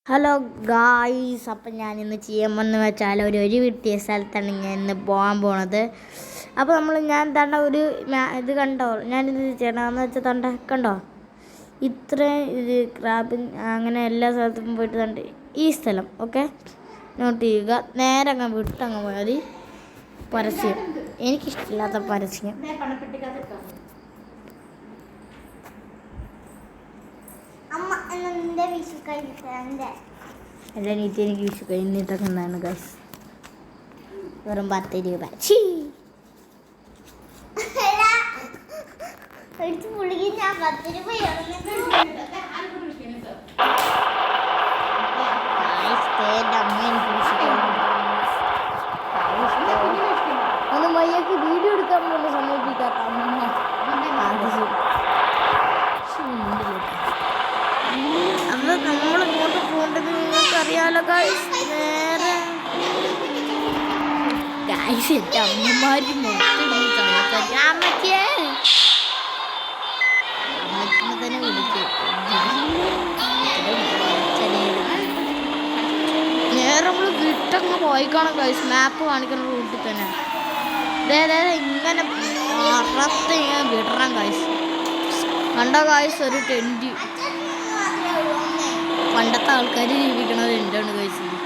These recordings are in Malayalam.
ഹലോ ഗായ്സ്, അപ്പം ഞാനിന്ന് ചെയ്യാമെന്ന് വെച്ചാൽ ഒരു കിട്ടിയ സ്ഥലത്താണ് ഞാൻ ഇന്ന് പോകാൻ പോണത്. അപ്പോൾ ഞാൻ തണ്ട ഇത് കണ്ടോ, ഞാനിത് ചെയ്യണമെന്ന് വെച്ചാൽ കണ്ടോ ഇത്രയും ഇത് ക്രാബ് അങ്ങനെ എല്ലാ സ്ഥലത്തും പോയിട്ട് ഈ സ്ഥലം ഓക്കെ നോട്ട് ചെയ്യുക. നേരെ അങ്ങ് വിട്ടങ്ങ് പോയാൽ മതി. പരസ്യം എനിക്കിഷ്ടമില്ലാത്ത പരസ്യം. എൻ്റെ നീറ്റ് എനിക്ക് വിഷു കഴിഞ്ഞിട്ടൊക്കെ ഉണ്ടായിരുന്നു ഗൈസ്. വെറും 10 രൂപ. ഒന്ന് മയ്യക്ക് വീഡിയോ എടുക്കാൻ പോലും സമ്മതിപ്പിക്കാത്ത അമ്മ. അത് നമ്മൾ ഇങ്ങോട്ട് പോകേണ്ടത് നിങ്ങൾക്ക് അറിയാലോ ഗൈസ്. നേരെ ഗൈസ് എൻ്റെ അമ്മമാര് അമ്മച്ചിനെ തന്നെ വിളിക്കും. നേരെ നമ്മൾ വിട്ടങ്ങ് പോയിക്കാണാം ഗൈസ്. മാപ്പ് കാണിക്കുന്ന റൂട്ടിൽ തന്നെ ഇങ്ങനെ അറത്ത് ഇങ്ങനെ വിടണം ഗൈസ്. കണ്ടോ ഗൈസ്, ഒരു ടെൻറ്റ് പണ്ടത്തെ ആൾക്കാർ ജീവിക്കണത് എന്താണ് കഴിച്ചത്.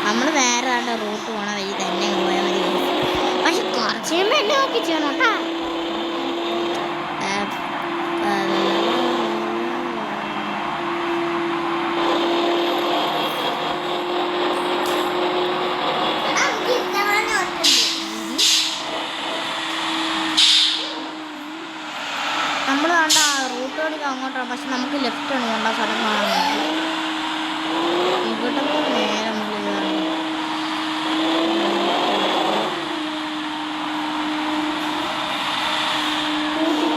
നമ്മൾ നേരെ റൂട്ട് പോണ വഴി തന്നെ പോയാൽ മതി. പക്ഷെ കുറച്ച് എന്നെ നോക്കി ചെയ്യണം കേട്ടാ. നമ്മൾ വേണ്ട റൂട്ടോടിക്ക് അങ്ങോട്ടാണ്, പക്ഷെ നമുക്ക് ലെഫ്റ്റ് ആണ് വേണ്ട സ്ഥലം കാണാൻ. ഇവിടെ നേരെ നമ്മൾ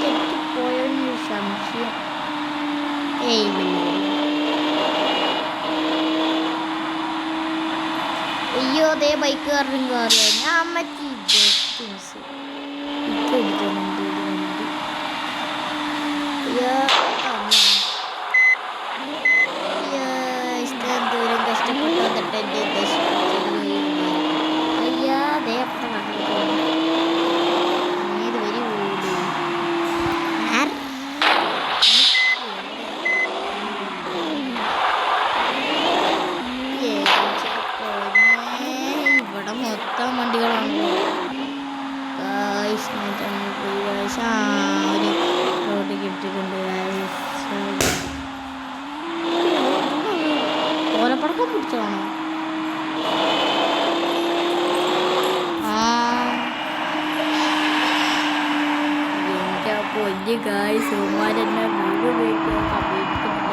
തെറ്റിപ്പോയൊരു സംശയം. അയ്യോ അതേ ബൈക്കുകാരനും കയറിയ ഞാൻ അമ്മച്ചി ഇപ്പൊ എടുക്കുന്നുണ്ട്. ദൂരം കഷ്ടപ്പെട്ടു വന്നിട്ട് എൻ്റെ അയ്യാതെ അപ്പം ഇത് വരി ഇവിടെ മൊത്തം വണ്ടികളാണല്ലോ. ഒരു റോഡ് കിട്ടിക്കൊണ്ട് ഓലപ്പടക്കം പിടിച്ചതാണോ? എൻ്റെ പൊന്നു ഗായ്സ്, ഉമ്മാരെന്നെ വീട് ഉപയോഗിക്കാൻ സമീപിക്കുന്നില്ല.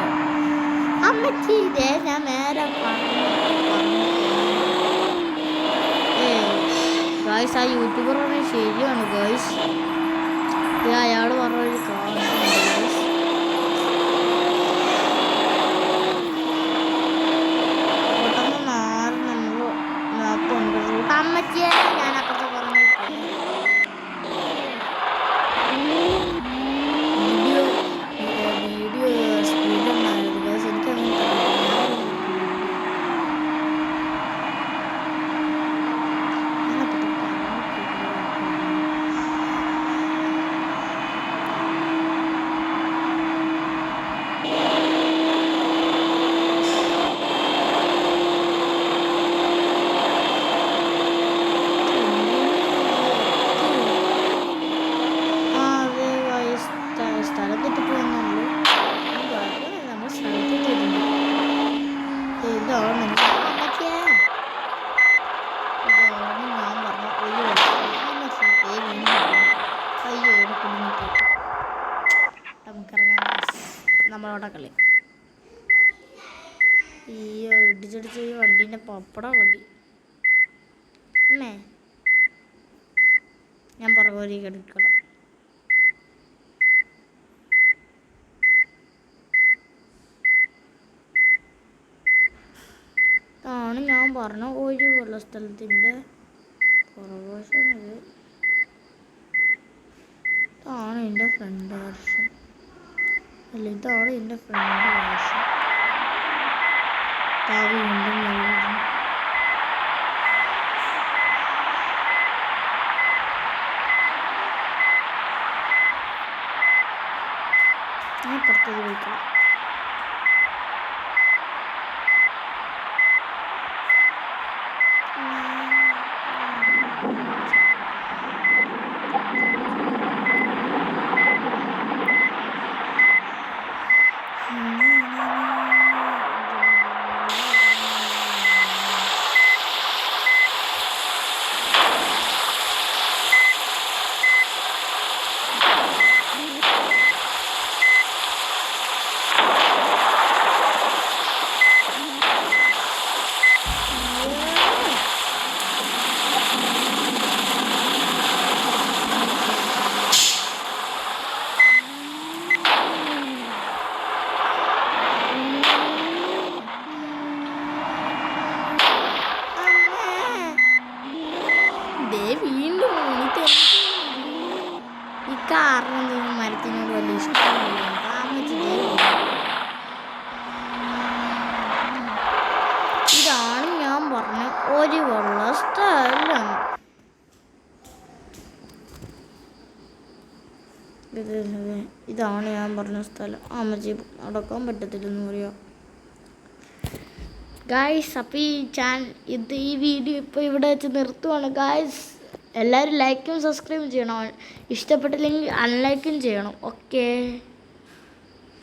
അമ്മച്ചി ഇതേ ഞാൻ നേരെ ഗായ്സ്. ആ യൂട്യൂബർ പറഞ്ഞത് ശരിയാണ് ഗായ്സ്. അയാൾ പറഞ്ഞ കാണുന്നു. അമ്മച്ചിയെ ഞാൻ അപ്പുറത്ത് പറഞ്ഞു വീഡിയോ സ്പീഡ് ഉണ്ടായിരുന്നു. എനിക്കങ്ങനെ സ്ഥലം തെറ്റിപ്പോയെന്നുള്ളൂ. നമ്മൾ സ്ഥലത്തെത്തിയിട്ടുണ്ട്. ഇതാണ് ഞാൻ പറഞ്ഞ ഒരു അയ്യോ കുടുങ്ങിട്ട് നമുക്കിറങ്ങാൻ നമ്മളോടെ കളി. ഈ ഇടിച്ചടിച്ച് ഈ വണ്ടീൻ്റെ പപ്പടം ഇളകി. ഞാൻ പുറകോലേക്ക് എടുക്കണം. ആണ് ഞാൻ പറഞ്ഞ ഒരു വെള്ളസ്ഥലത്തിൻ്റെ പുറകുവശമാണിത്. ഇതാണ് എൻ്റെ ഫ്രണ്ട് വർഷം. അല്ല, ഇതാണ് എൻ്റെ ഫ്രണ്ട് വർഷം. കർത്താവ് വീണ്ടും വരുന്നു. ഞാൻ പുറത്തേക്ക് പോയിക്കളാം. വീണ്ടും ഈ കാറിന് മരത്തിനോട് വലിയ ഇഷ്ടമില്ല. ഇതാണ് ഞാൻ പറഞ്ഞ ഒഴിവുള്ള സ്ഥലം. ഇതാണ് ഞാൻ പറഞ്ഞ സ്ഥലം. അമ്മച്ചി നടക്കാൻ പറ്റത്തില്ലെന്ന് പറയാം. ഗായ്സ്, അപ്പോൾ ഈ വീഡിയോ ഇപ്പോൾ ഇവിടെ വെച്ച് നിർത്തുവാണ് ഗായ്സ്. എല്ലാവരും ലൈക്കും സബ്സ്ക്രൈബും ചെയ്യണം. ഇഷ്ടപ്പെട്ടില്ലെങ്കിൽ അൺലൈക്കും ചെയ്യണം. ഓക്കേ.